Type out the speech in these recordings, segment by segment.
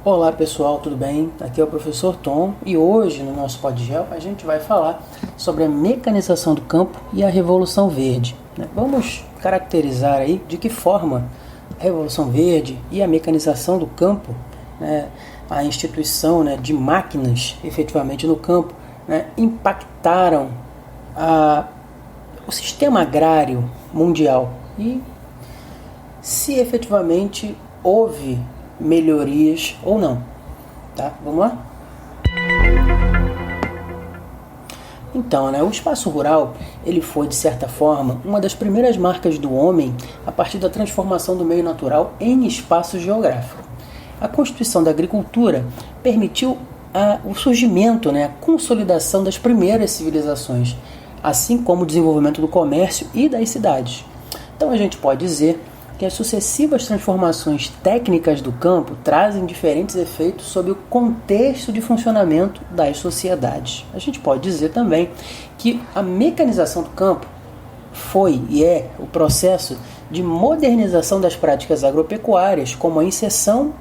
Olá pessoal, tudo bem? Aqui é o professor Tom e hoje no nosso PodGel a gente vai falar sobre a mecanização do campo e a Revolução Verde. Vamos caracterizar aí de que forma a Revolução Verde e a mecanização do campo, a instituição de máquinas efetivamente no campo, impactaram o sistema agrário mundial e se efetivamente houve melhorias ou não, tá? Vamos lá? Então, o espaço rural, ele foi, de certa forma, uma das primeiras marcas do homem a partir da transformação do meio natural em espaço geográfico. A constituição da agricultura permitiu o surgimento, a consolidação das primeiras civilizações, assim como o desenvolvimento do comércio e das cidades. Então, a gente pode dizer que as sucessivas transformações técnicas do campo trazem diferentes efeitos sobre o contexto de funcionamento das sociedades. A gente pode dizer também que a mecanização do campo foi e é o processo de modernização das práticas agropecuárias, como a inserção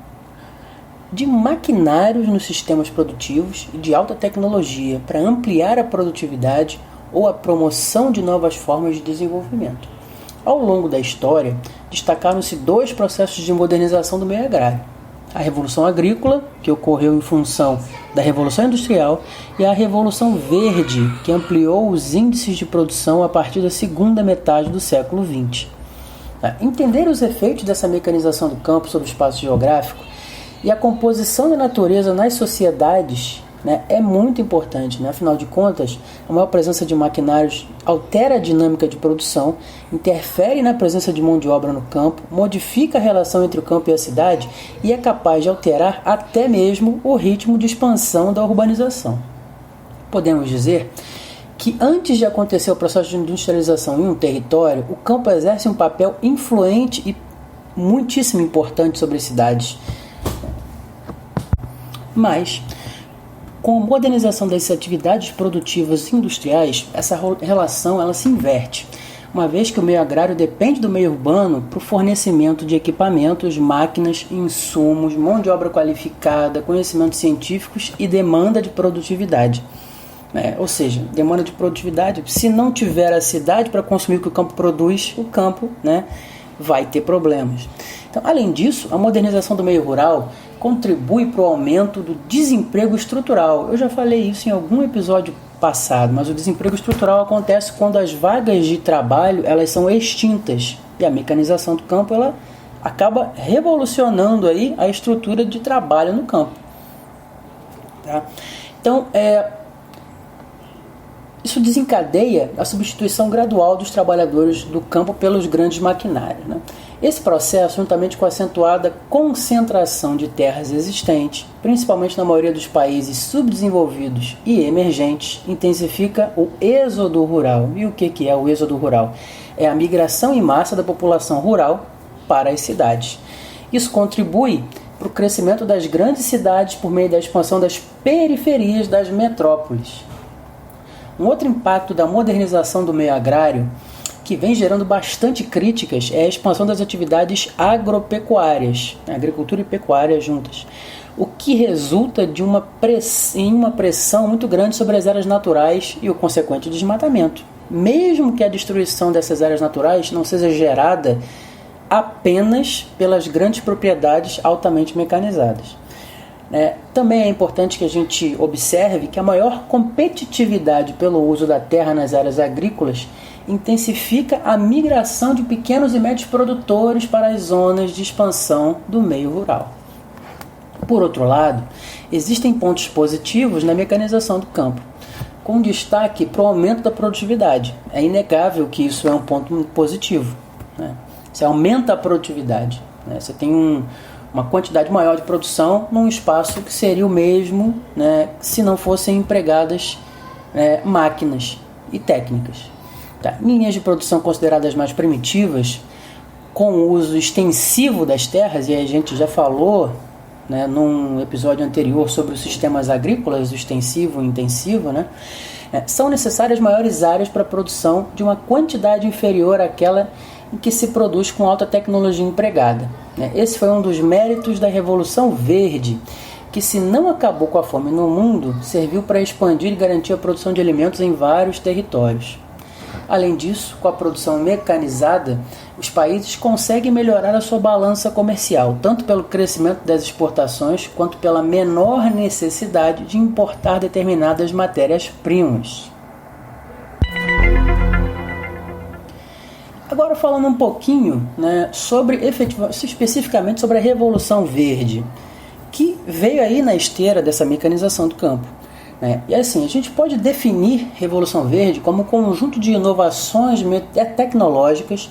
de maquinários nos sistemas produtivos e de alta tecnologia para ampliar a produtividade ou a promoção de novas formas de desenvolvimento. Ao longo da história, destacaram-se dois processos de modernização do meio agrário. A Revolução Agrícola, que ocorreu em função da Revolução Industrial, e a Revolução Verde, que ampliou os índices de produção a partir da segunda metade do século XX. Entender os efeitos dessa mecanização do campo sobre o espaço geográfico e a composição da natureza nas sociedades é muito importante. Afinal de contas, a maior presença de maquinários altera a dinâmica de produção, interfere na presença de mão de obra no campo, modifica a relação entre o campo e a cidade e é capaz de alterar até mesmo o ritmo de expansão da urbanização. Podemos dizer que antes de acontecer o processo de industrialização em um território, o campo exerce um papel influente e muitíssimo importante sobre as cidades. Mas com a modernização das atividades produtivas industriais, essa relação ela se inverte, uma vez que o meio agrário depende do meio urbano para o fornecimento de equipamentos, máquinas, insumos, mão de obra qualificada, conhecimentos científicos e demanda de produtividade. Ou seja, demanda de produtividade, se não tiver a cidade para consumir o que o campo produz, o campo vai ter problemas. Então, além disso, a modernização do meio rural contribui para o aumento do desemprego estrutural. Eu já falei isso em algum episódio passado, mas o desemprego estrutural acontece quando as vagas de trabalho elas são extintas e a mecanização do campo ela acaba revolucionando aí a estrutura de trabalho no campo. Tá? Então, isso desencadeia a substituição gradual dos trabalhadores do campo pelos grandes maquinários. Esse processo, juntamente com a acentuada concentração de terras existentes, principalmente na maioria dos países subdesenvolvidos e emergentes, intensifica o êxodo rural. E o que é o êxodo rural? É a migração em massa da população rural para as cidades. Isso contribui para o crescimento das grandes cidades por meio da expansão das periferias das metrópoles. Um outro impacto da modernização do meio agrário, que vem gerando bastante críticas, é a expansão das atividades agropecuárias, agricultura e pecuária juntas, o que resulta de uma pressão muito grande sobre as áreas naturais e o consequente desmatamento. Mesmo que a destruição dessas áreas naturais não seja gerada apenas pelas grandes propriedades altamente mecanizadas. Também é importante que a gente observe que a maior competitividade pelo uso da terra nas áreas agrícolas intensifica a migração de pequenos e médios produtores para as zonas de expansão do meio rural. Por outro lado, existem pontos positivos na mecanização do campo, com destaque para o aumento da produtividade. É inegável que isso é um ponto positivo. Você aumenta a produtividade. Você tem uma quantidade maior de produção num espaço que seria o mesmo se não fossem empregadas máquinas e técnicas. Linhas de produção consideradas mais primitivas, com o uso extensivo das terras, e a gente já falou num episódio anterior sobre os sistemas agrícolas, o extensivo e o intensivo, são necessárias maiores áreas para a produção de uma quantidade inferior àquela em que se produz com alta tecnologia empregada. Esse foi um dos méritos da Revolução Verde, que, se não acabou com a fome no mundo, serviu para expandir e garantir a produção de alimentos em vários territórios. Além disso, com a produção mecanizada, os países conseguem melhorar a sua balança comercial, tanto pelo crescimento das exportações, quanto pela menor necessidade de importar determinadas matérias-primas. Agora, falando um pouquinho, especificamente sobre a Revolução Verde, que veio aí na esteira dessa mecanização do campo. E assim, a gente pode definir Revolução Verde como um conjunto de inovações tecnológicas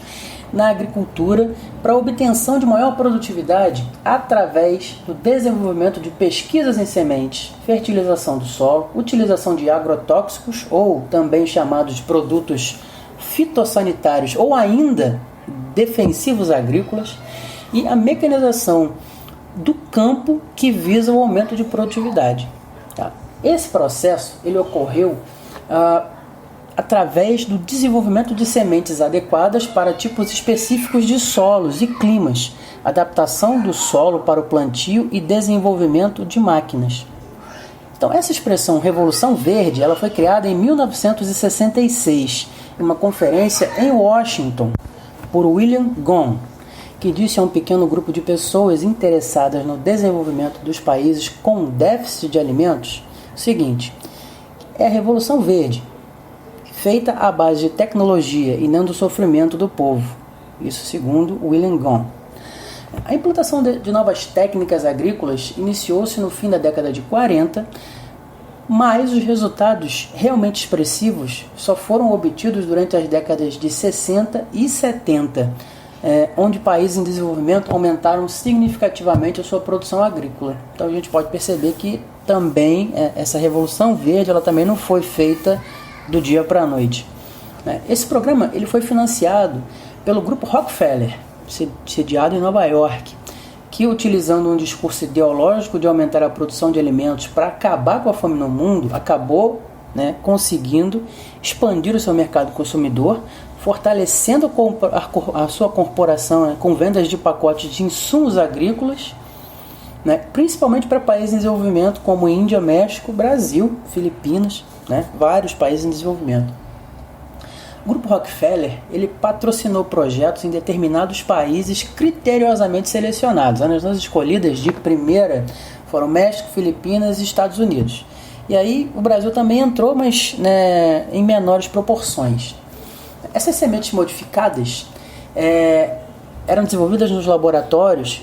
na agricultura para a obtenção de maior produtividade através do desenvolvimento de pesquisas em sementes, fertilização do solo, utilização de agrotóxicos, ou também chamados de produtos fitossanitários ou ainda defensivos agrícolas, e a mecanização do campo que visa o aumento de produtividade. Tá? Esse processo ele ocorreu através do desenvolvimento de sementes adequadas para tipos específicos de solos e climas, adaptação do solo para o plantio e desenvolvimento de máquinas. Então, essa expressão Revolução Verde ela foi criada em 1966, em uma conferência em Washington, por William Gunn, que disse a um pequeno grupo de pessoas interessadas no desenvolvimento dos países com déficit de alimentos o seguinte: é a Revolução Verde, feita à base de tecnologia e não do sofrimento do povo. Isso segundo William Gunn. A implantação de novas técnicas agrícolas iniciou-se no fim da década de 40, mas os resultados realmente expressivos só foram obtidos durante as décadas de 60 e 70, onde países em desenvolvimento aumentaram significativamente a sua produção agrícola. Então a gente pode perceber que também essa Revolução Verde ela também não foi feita do dia para a noite. Esse programa ele foi financiado pelo grupo Rockefeller, sediado em Nova York, que, utilizando um discurso ideológico de aumentar a produção de alimentos para acabar com a fome no mundo, acabou conseguindo expandir o seu mercado consumidor, fortalecendo a sua corporação com vendas de pacotes de insumos agrícolas, principalmente para países em desenvolvimento como Índia, México, Brasil, Filipinas, vários países em desenvolvimento. O Grupo Rockefeller ele patrocinou projetos em determinados países criteriosamente selecionados. As zonas escolhidas de primeira foram México, Filipinas e Estados Unidos. E aí o Brasil também entrou, mas em menores proporções. Essas sementes modificadas eram desenvolvidas nos laboratórios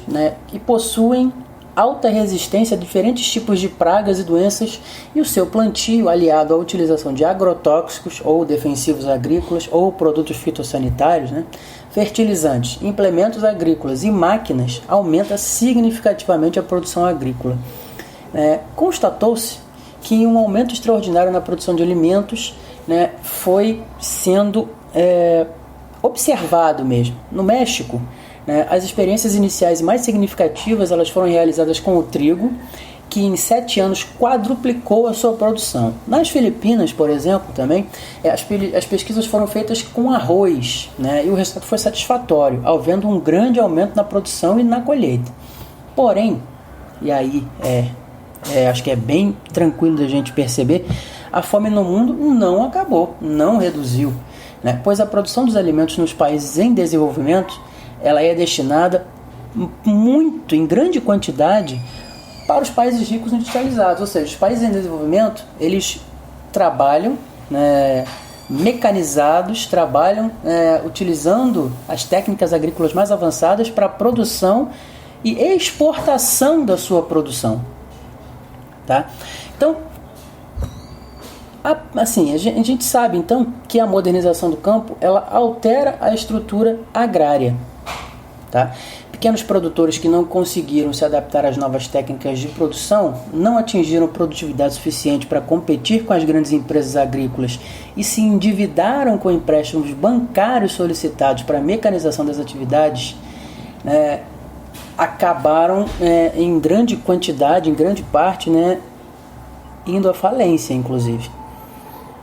que possuem alta resistência a diferentes tipos de pragas e doenças, e o seu plantio, aliado à utilização de agrotóxicos ou defensivos agrícolas ou produtos fitossanitários, fertilizantes, implementos agrícolas e máquinas, aumenta significativamente a produção agrícola. Constatou-se que um aumento extraordinário na produção de alimentos foi sendo observado mesmo. No México, as experiências iniciais mais significativas elas foram realizadas com o trigo, que em 7 anos quadruplicou a sua produção. Nas Filipinas, por exemplo, também, as pesquisas foram feitas com arroz, e o resultado foi satisfatório, havendo um grande aumento na produção e na colheita. Porém, e aí acho que é bem tranquilo da gente perceber, a fome no mundo não acabou, não reduziu, pois a produção dos alimentos nos países em desenvolvimento ela é destinada muito, em grande quantidade, para os países ricos industrializados. Ou seja, os países em desenvolvimento, eles trabalham mecanizados, trabalham utilizando as técnicas agrícolas mais avançadas para a produção e exportação da sua produção. Tá? Então, assim, a gente sabe então que a modernização do campo ela altera a estrutura agrária. Tá? Pequenos produtores que não conseguiram se adaptar às novas técnicas de produção não atingiram produtividade suficiente para competir com as grandes empresas agrícolas e se endividaram com empréstimos bancários solicitados para a mecanização das atividades, acabaram em grande quantidade, em grande parte, indo à falência, inclusive.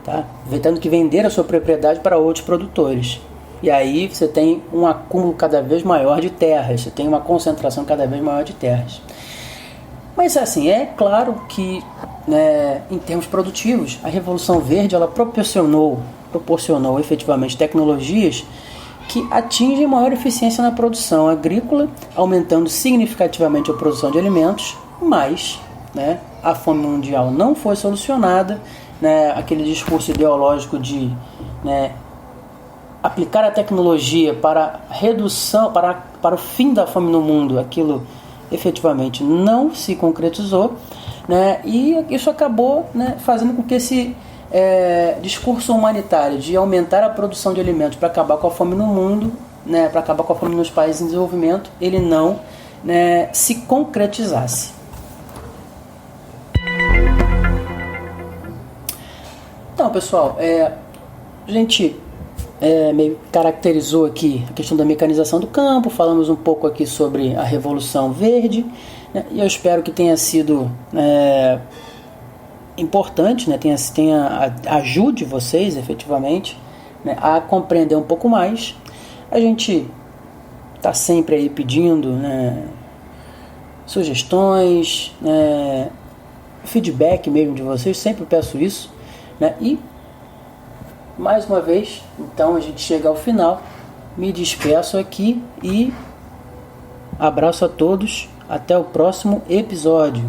Tá? Tendo que vender a sua propriedade para outros produtores. E aí você tem um acúmulo cada vez maior de terras, você tem uma concentração cada vez maior de terras. Mas assim, é claro que, né, em termos produtivos, a Revolução Verde ela proporcionou efetivamente tecnologias que atingem maior eficiência na produção agrícola, aumentando significativamente a produção de alimentos, mas, né, a fome mundial não foi solucionada, né, aquele discurso ideológico de, né, aplicar a tecnologia para redução, para o fim da fome no mundo, aquilo efetivamente não se concretizou, né, e isso acabou, né, fazendo com que esse discurso humanitário de aumentar a produção de alimentos para acabar com a fome no mundo, né, para acabar com a fome nos países em desenvolvimento, ele não, né, se concretizasse. Então, pessoal, a gente meio caracterizou aqui a questão da mecanização do campo, falamos um pouco aqui sobre a Revolução Verde, né, e eu espero que tenha sido importante, né, ajude vocês efetivamente, né, a compreender um pouco mais. A gente está sempre aí pedindo, né, sugestões, feedback mesmo de vocês, sempre peço isso, né, e mais uma vez, então a gente chega ao final, me despeço aqui e abraço a todos, até o próximo episódio.